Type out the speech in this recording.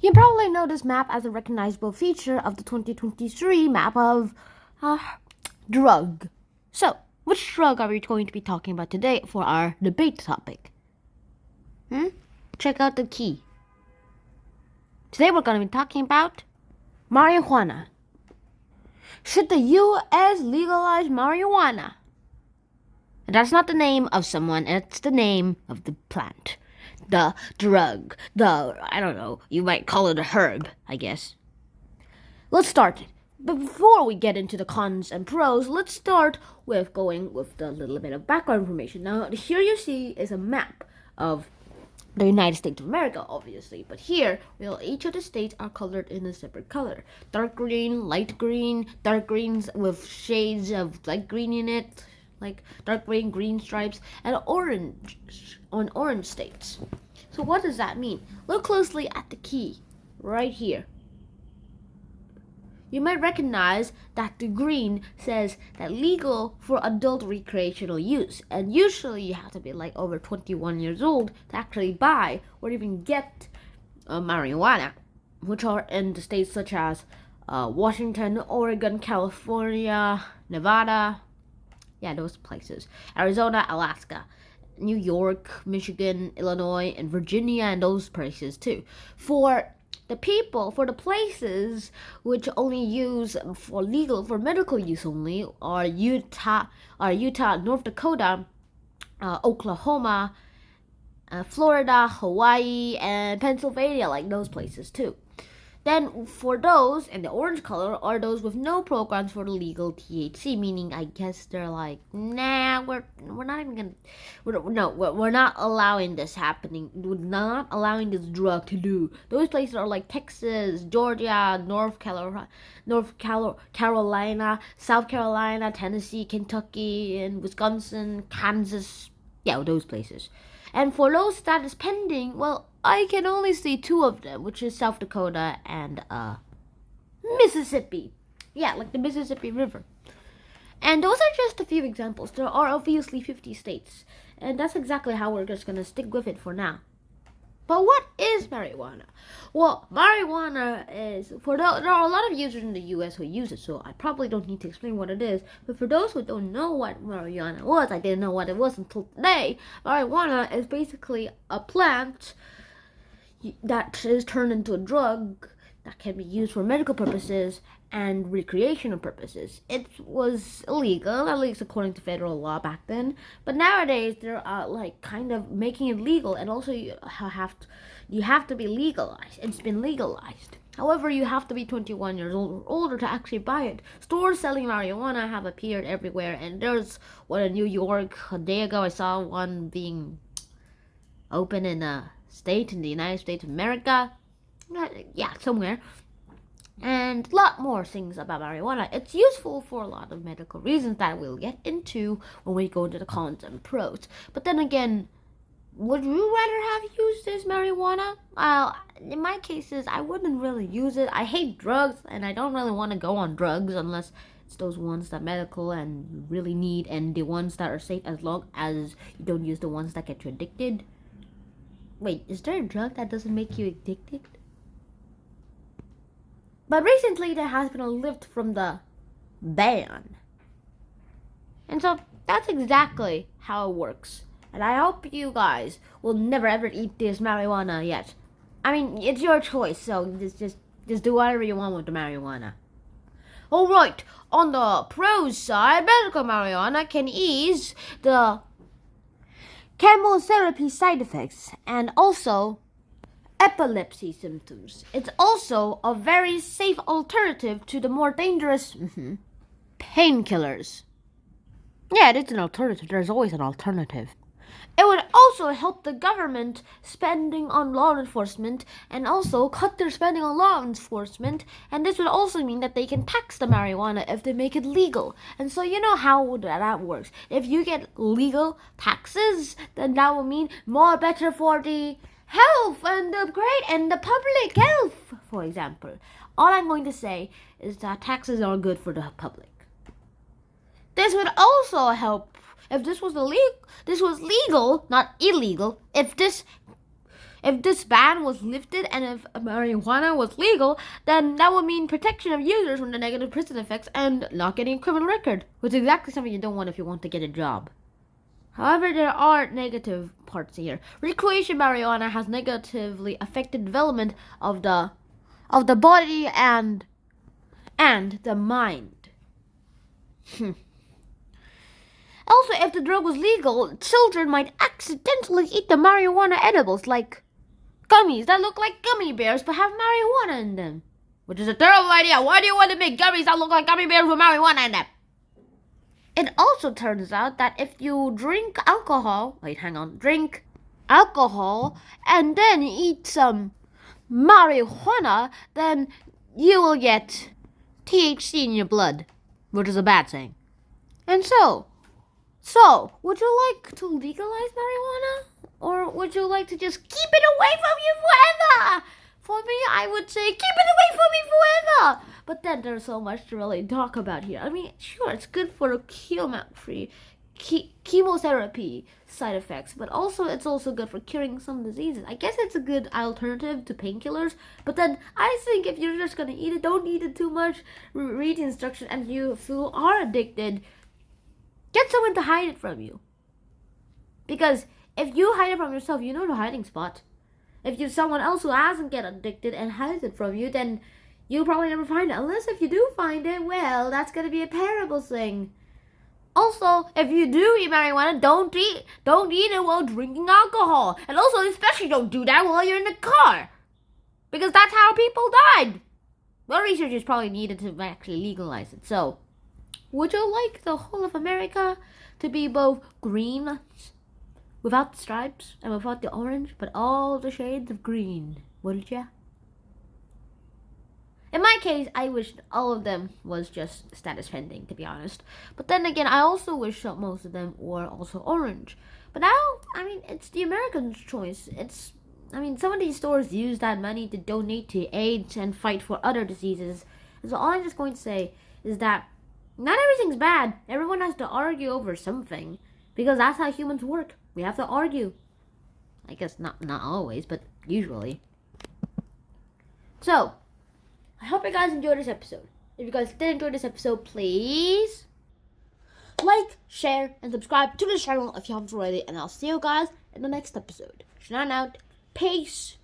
You probably know this map as a recognizable feature of the 2023 map of drug. So, which drug are we going to be talking about today for our debate topic? Check out the key. Today we're going to be talking about marijuana. Should the U.S. legalize marijuana? And that's not the name of someone, it's the name of the plant. The drug. I don't know, you might call it a herb, I guess. Let's start it. But before we get into the cons and pros, let's start with going with the little bit of background information. Now, here you see is a map of the United States of America, obviously. But here, each of the states are colored in a separate color. Dark green, light green, dark greens with shades of light green in it, like dark green, green stripes, and orange on orange states. So what does that mean? Look closely at the key right here. You might recognize that the green says that legal for adult recreational use, and usually you have to be like over 21 years old to actually buy or even get marijuana, which are in the states such as Washington, Oregon, California, Nevada, those places, Arizona, Alaska, New York, Michigan, Illinois, and Virginia, and those places too. For the places which only use for medical use only are Utah, North Dakota, Oklahoma, Florida, Hawaii, and Pennsylvania, like those places too. Then for those in the orange color are those with no programs for the legal THC, meaning I guess they're like, nah, we're not allowing this happening. We're not allowing this drug to do. Those places are like Texas, Georgia, North Carolina, South Carolina, Tennessee, Kentucky, and Wisconsin, Kansas. Yeah, those places. And for those status pending, well, I can only see two of them, which is South Dakota and Mississippi. Yeah, like the Mississippi River. And those are just a few examples. There are obviously 50 states. And that's exactly how we're just going to stick with it for now. But what is marijuana? Well, marijuana is, there are a lot of users in the U.S. who use it, so I probably don't need to explain what it is. But for those who don't know what marijuana was, I didn't know what it was until today. Marijuana is basically a plant that is turned into a drug that can be used for medical purposes and recreational purposes. It was illegal, at least according to federal law back then. But nowadays, they're kind of making it legal, and also you have to be legalized. It's been legalized. However, you have to be 21 years old or older to actually buy it. Stores selling marijuana have appeared everywhere, and there's one in New York. A day ago, I saw one being open in a state in the United States of America. Yeah, somewhere. And a lot more things about marijuana. It's useful for a lot of medical reasons that we'll get into when we go into the cons and pros. But then again, would you rather have used this marijuana? In my cases, I wouldn't really use it. I hate drugs, and I don't really want to go on drugs unless it's those ones that medical and you really need, and the ones that are safe as long as you don't use the ones that get you addicted. Wait, is there a drug that doesn't make you addicted? But recently there has been a lift from the ban. And so that's exactly how it works. And I hope you guys will never ever eat this marijuana yet. I mean, it's your choice, so just do whatever you want with the marijuana. Alright, on the pros side, medical marijuana can ease the chemotherapy side effects and also epilepsy symptoms. It's also a very safe alternative to the more dangerous painkillers. Yeah, it is an alternative. There's always an alternative. It would also help the government spending on law enforcement and also cut their spending on law enforcement. And this would also mean that they can tax the marijuana if they make it legal. And so you know how that works. If you get legal taxes, then that will mean more better for the health and the public health, for example. All I'm going to say is that taxes are good for the public. This would also help if this was legal, not illegal. If If this ban was lifted and if marijuana was legal, then that would mean protection of users from the negative prison effects and not getting a criminal record, which is exactly something you don't want if you want to get a job. However, there are negative parts here. Recreation marijuana has negatively affected development of the body and the mind. Also, if the drug was legal, children might accidentally eat the marijuana edibles like gummies that look like gummy bears but have marijuana in them. Which is a terrible idea. Why do you want to make gummies that look like gummy bears with marijuana in them? It also turns out that if you drink alcohol and then eat some marijuana, then you will get THC in your blood, which is a bad thing. And so, would you like to legalize marijuana? Or would you like to just keep it away from you forever? For me, I would say keep it away from me forever. But then there's so much to really talk about here. I mean, sure, it's good for chemotherapy side effects, but also it's also good for curing some diseases. I guess it's a good alternative to painkillers, but then I think if you're just gonna eat it, don't eat it too much. Read the instruction, and if you are addicted, get someone to hide it from you. Because if you hide it from yourself, you know the hiding spot. If you're someone else who hasn't get addicted and hides it from you, then you'll probably never find it. Unless if you do find it, well, that's going to be a terrible thing. Also, if you do eat marijuana, don't eat it while drinking alcohol. And also, especially don't do that while you're in the car. Because that's how people died. Well, research is probably needed to actually legalize it. So, would you like the whole of America to be both green, without the stripes and without the orange, but all the shades of green, wouldn't ya? In my case, I wish all of them was just status pending, to be honest. But then again, I also wish that most of them were also orange. But now, I mean, it's the Americans' choice. Some of these stores use that money to donate to AIDS and fight for other diseases. And so all I'm just going to say is that not everything's bad. Everyone has to argue over something. Because that's how humans work. We have to argue. I guess not always, but usually. So, I hope you guys enjoyed this episode. If you guys did enjoy this episode, please like, share, and subscribe to the channel if you haven't already. And I'll see you guys in the next episode. Shan out. Peace.